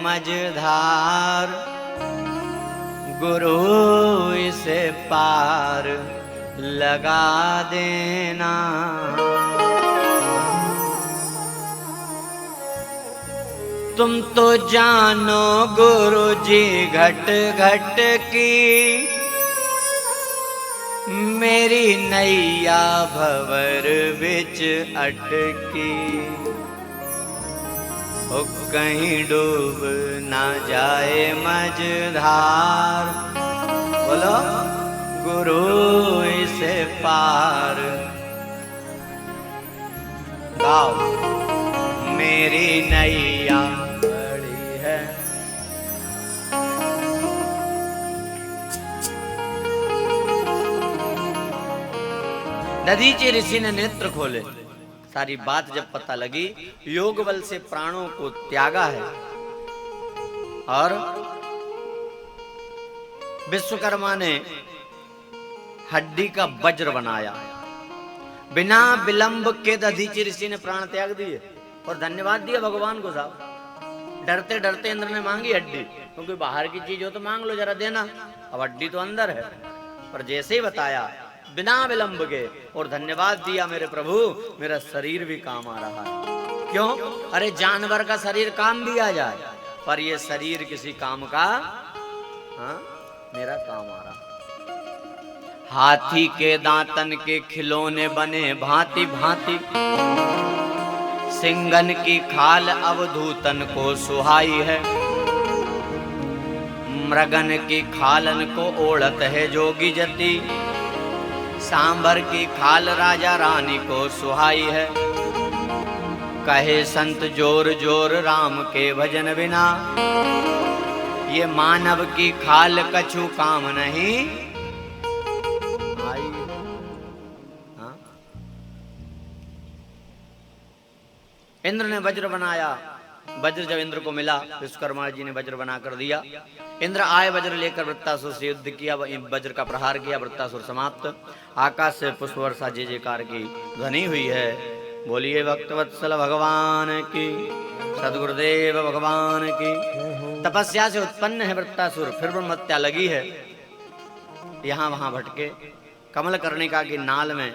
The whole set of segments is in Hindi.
मझधार, गुरु इसे पार लगा देना। तुम तो जानो गुरु जी घट घट की, मेरी नैया भंवर बिच अटकी। ओ कहीं डूब ना जाए मझधार, बोलो गुरु इसे पार। गाओ मेरी नैया बड़ी है। दधीचि ऋषि ने नेत्र खोले, सारी बात जब पता लगी, योग बल से प्राणों को त्यागा है और विश्वकर्मा ने हड्डी का वज्र बनाया। बिना विलंब के दधीचि ऋषि ने प्राण त्याग दिए और धन्यवाद दिया भगवान को। साहब डरते डरते इंद्र ने मांगी हड्डी, क्योंकि बाहर की चीज हो तो मांग लो जरा देना, अब हड्डी तो अंदर है। पर जैसे ही बताया बिना विलंब के और धन्यवाद दिया, मेरे प्रभु मेरा शरीर भी काम आ रहा है। क्यों? अरे जानवर का शरीर काम भी आ जाए, पर ये शरीर किसी काम का, हाँ मेरा काम आ रहा। हाथी के दांतन के खिलौने बने भांति भांति, सिंगन की खाल अवधूतन को सुहाई है। मृगन की खालन को ओढ़त है जोगी जति, सांबर की खाल राजा रानी को सुहाई है। कहे संत जोर जोर राम के भजन बिना, ये मानव की खाल कछु काम नहीं आई। हाँ? इंद्र ने वज्र बनाया, वज्र जब इंद्र को मिला, विश्वकर्मा जी ने वज्र बना कर दिया। इंद्र आए वज्र लेकर वृत्तासुर से युद्ध किया, वज्र का प्रहार किया, वृत्तासुर समाप्त। आकाश से पुष्प वर्षा जय जयकार की ध्वनि हुई है। बोलिए भक्तवत्सल भगवान की, सदगुरुदेव भगवान की। तपस्या से उत्पन्न है वृत्तासुर, फिर ब्रह्महत्या लगी है। यहाँ वहां भटके कमल कर्णिका की नाल में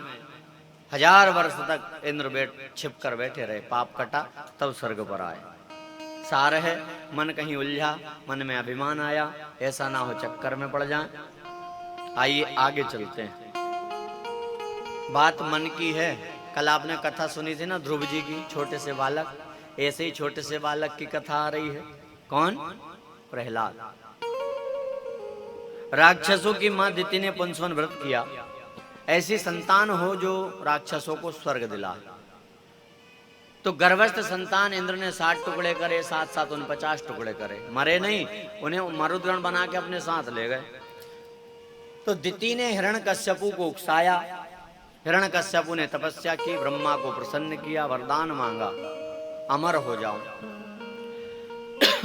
1000 वर्ष तक इंद्र छिप कर बैठे रहे। पाप कटा तब स्वर्ग पर आए। सार है मन कहीं उलझा, मन में अभिमान आया, ऐसा ना हो चक्कर में पड़ जाए। आइए आगे चलते हैं। बात मन की है। कल आपने कथा सुनी थी ना ध्रुव जी की, छोटे से बालक। ऐसे ही छोटे से बालक की कथा आ रही है। कौन? प्रहलाद। राक्षसों की मां दिति ने 55 व्रत किया, ऐसी संतान हो जो राक्षसों को स्वर्ग दिला। तो गर्भस्थ संतान इंद्र ने 60 टुकड़े करे, साथ साथ उन 50 टुकड़े करे। मरे नहीं, उन्हें मरुद्गण बना के अपने साथ ले गए। तो दिति ने हिरण्यकश्यपु को उकसाया। हिरण्यकश्यपु ने तपस्या की, ब्रह्मा को प्रसन्न किया, वरदान मांगा, अमर हो जाओ।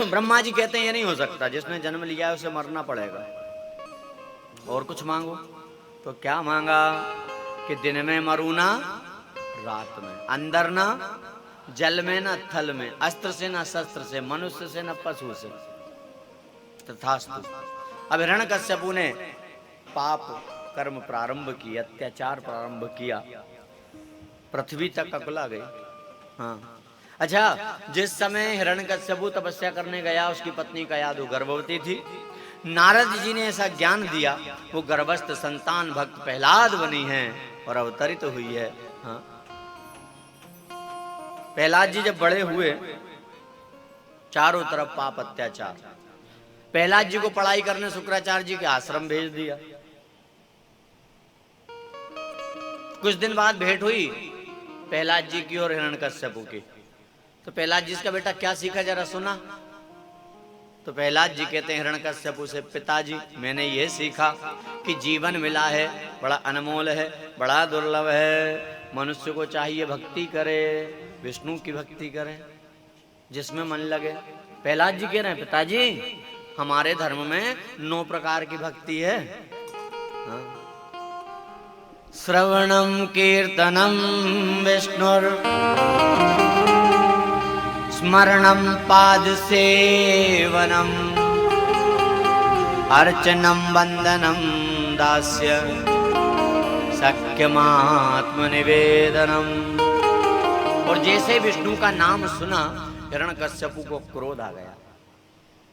ब्रह्मा जी कहते हैं ये नहीं हो सकता, जिसने जन्म लिया है उसे मरना पड़ेगा। और कुछ मांगो। तो क्या मांगा कि दिन में मरू ना, रात में, अंदर ना, जल में ना, थल में, अस्त्र से ना शस्त्र से, मनुष्य से ना पशु से। तथास्तु। अब हिरण्यकश्यपु ने पाप कर्म प्रारंभ की, अत्याचार प्रारंभ किया, पृथ्वी तक अकुला गई। हाँ अच्छा, जिस समय हिरण्यकश्यपु तपस्या करने गया, उसकी पत्नी कयाधु गर्भवती थी। नारद जी ने ऐसा ज्ञान दिया, वो गर्भस्थ संतान भक्त प्रहलाद बनी है और अवतरित हुई है। हाँ? प्रहलाद जी जब बड़े हुए, चारों तरफ पाप अत्याचार। प्रहलाद जी को पढ़ाई करने शुक्राचार्य जी के आश्रम भेज दिया। कुछ दिन बाद भेंट हुई प्रहलाद जी की और हिरण्यकश्यपु की। तो प्रहलाद जी इसका बेटा क्या सीखा जरा सुना। तो प्रहलाद जी कहते हैं हिरण्यकश्यपु से, पिताजी मैंने ये सीखा कि जीवन मिला है, बड़ा अनमोल है, बड़ा दुर्लभ है। मनुष्य को चाहिए भक्ति करे, विष्णु की भक्ति करे, जिसमें मन लगे। प्रहलाद जी कह रहे हैं पिताजी हमारे धर्म में 9 प्रकार की भक्ति है। हाँ? श्रवणम कीर्तनम विष्णुर स्मरणं पाद सेवनम अर्चनम वंदनम दास्य सख्यमात्मनिवेदनम। और जैसे विष्णु का नाम सुना हिरण्यकश्यपु को क्रोध आ गया।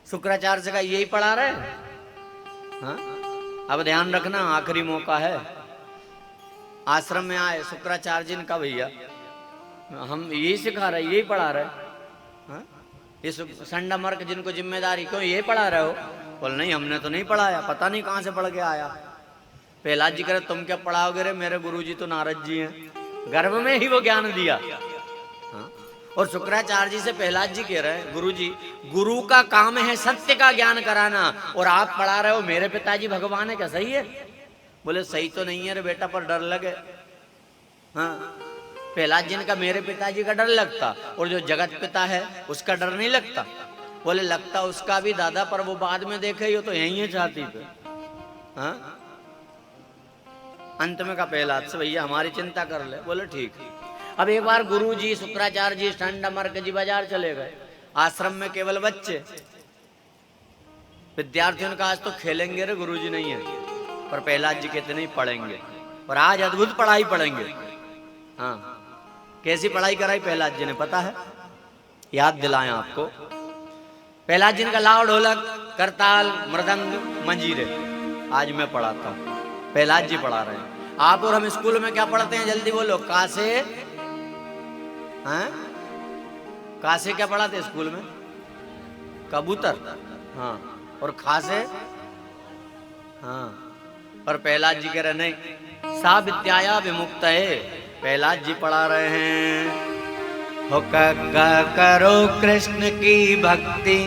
शुक्राचार्य का यही पढ़ा रहे। हाँ? अब ध्यान रखना, आखिरी मौका है। आश्रम में आए शुक्राचार्य जी ने कहा भैया हम यही सिखा रहे, यही पढ़ा रहे। हाँ? ये संडा मर्क जिनको जिम्मेदारी क्यों ये पढ़ा रहे हो? बोल नहीं हमने तो नहीं पढ़ाया, पता नहीं कहाँ से पढ़ के आया। प्रहलाद जी कह तुम क्या पढ़ाओगे रे, मेरे गुरुजी तो नारद जी हैं। गर्भ में ही वो ज्ञान दिया। हाँ? और शुक्राचार्य जी से प्रहलाद जी कह रहे हैं गुरुजी गुरु का काम है सत्य का ज्ञान कराना, और आप पढ़ा रहे हो मेरे पिताजी भगवान है, क्या सही है? बोले सही तो नहीं है रे बेटा, पर डर लगे। हाँ? प्रहलाद जी ने कहा मेरे पिताजी का डर लगता, और जो जगत पिता है उसका डर नहीं लगता। बोले लगता उसका भी दादा, पर वो बाद में देखे हो तो यही है छाती पे। हाँ? अंत में का प्रहलाद से भैया हमारी चिंता कर ले। बोले ठीक। अब एक बार गुरु जी शुक्राचार्य जी ठंडमर्क जी बाजार चले गए। आश्रम में केवल बच्चे। विद्यार्थियों ने कहा आज तो खेलेंगे रे, गुरु जी नहीं है। पर प्रहलाद जी कहते नहीं पढ़ेंगे, और आज अद्भुत पढ़ाई पढ़ेंगे। हाँ, कैसी पढ़ाई कराई प्रहलाद जी ने पता है? याद दिलाएं आपको। प्रहलाद जी ने कहा लाओ ढोलक करताल मृदंग मंजीरे, आज मैं पढ़ाता हूँ। प्रहलाद जी पढ़ा रहे हैं। आप और हम स्कूल में क्या पढ़ते हैं जल्दी बोलो? का से? हाँ? का से क्या पढ़ाते स्कूल में? कबूतर। हाँ, और खा से? हाँ, पर प्रहलाद जी कह रहे नहीं, सा विद्याया विमुक्त है। प्रहलाद जी पढ़ा रहे हैं हो करो कृष्ण की भक्ति